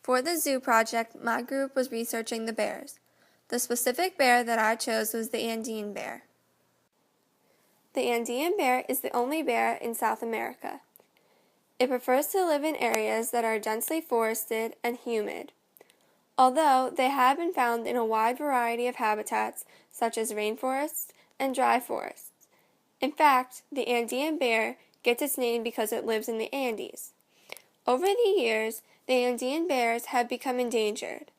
For the zoo project, my group was researching the bears. The specific bear that I chose was the Andean bear. The Andean bear is the only bear in South America. It prefers to live in areas that are densely forested and humid, although they have been found in a wide variety of habitats such as rainforests and dry forests. In fact, the Andean bear gets its name because it lives in the Andes. Over the years, the Andean bears have become endangered.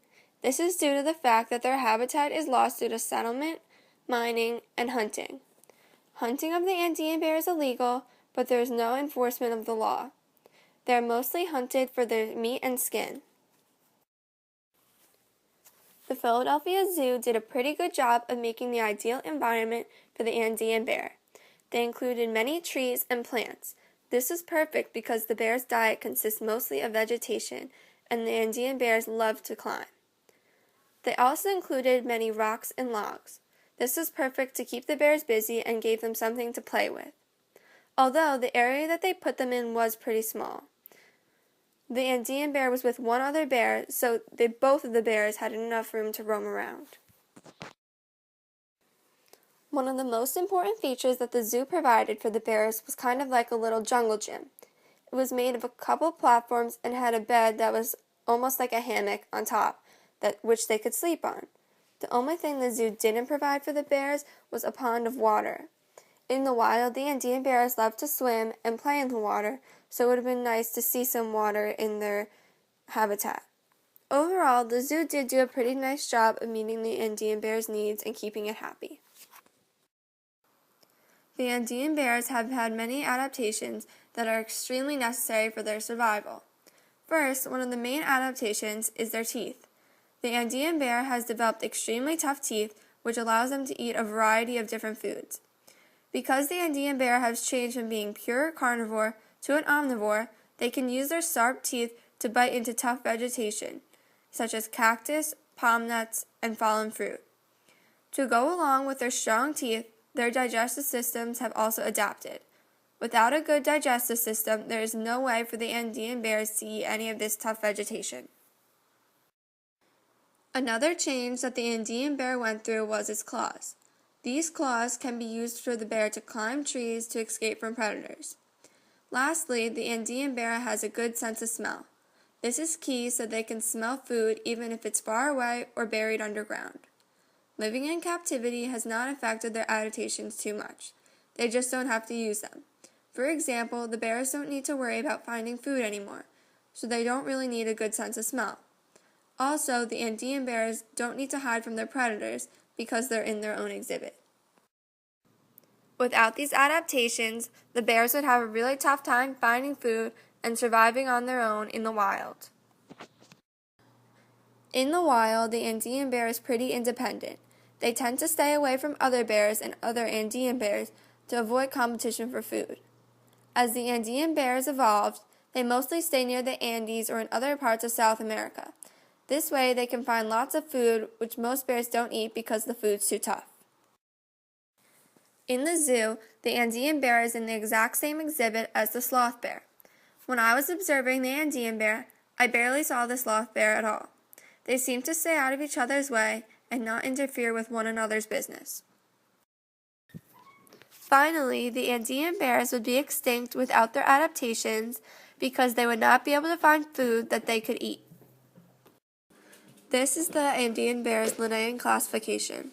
This is due to the fact that their habitat is lost due to settlement, mining, and hunting. Hunting of the Andean bear is illegal, but there is no enforcement of the law. They are mostly hunted for their meat and skin. The Philadelphia Zoo did a pretty good job of making the ideal environment for the Andean bear. They included many trees and plants. This is perfect because the bear's diet consists mostly of vegetation, and the Andean bears love to climb. They also included many rocks and logs. This was perfect to keep the bears busy and gave them something to play with, although the area that they put them in was pretty small. The Andean bear was with one other bear, so both of the bears had enough room to roam around. One of the most important features that the zoo provided for the bears was kind of like a little jungle gym. It was made of a couple platforms and had a bed that was almost like a hammock on top, which they could sleep on. The only thing the zoo didn't provide for the bears was a pond of water. In the wild, the Andean bears love to swim and play in the water, so it would have been nice to see some water in their habitat. Overall, the zoo did do a pretty nice job of meeting the Andean bear's needs and keeping it happy. The Andean bears have had many adaptations that are extremely necessary for their survival. First, one of the main adaptations is their teeth. The Andean bear has developed extremely tough teeth, which allows them to eat a variety of different foods. Because the Andean bear has changed from being pure carnivore to an omnivore, they can use their sharp teeth to bite into tough vegetation, such as cactus, palm nuts, and fallen fruit. To go along with their strong teeth, their digestive systems have also adapted. Without a good digestive system, there is no way for the Andean bears to eat any of this tough vegetation. Another change that the Andean bear went through was its claws. These claws can be used for the bear to climb trees to escape from predators. Lastly, the Andean bear has a good sense of smell. This is key so they can smell food even if it's far away or buried underground. Living in captivity has not affected their adaptations too much. They just don't have to use them. For example, the bears don't need to worry about finding food anymore, so they don't really need a good sense of smell. Also, the Andean bears don't need to hide from their predators because they're in their own exhibit. Without these adaptations, the bears would have a really tough time finding food and surviving on their own in the wild. In the wild, the Andean bear is pretty independent. They tend to stay away from other bears and other Andean bears to avoid competition for food. As the Andean bears evolved, they mostly stay near the Andes or in other parts of South America. This way, they can find lots of food, which most bears don't eat because the food's too tough. In the zoo, the Andean bear is in the exact same exhibit as the sloth bear. When I was observing the Andean bear, I barely saw the sloth bear at all. They seem to stay out of each other's way and not interfere with one another's business. Finally, the Andean bears would be extinct without their adaptations because they would not be able to find food that they could eat. This is the Andean bear's Linnaean classification.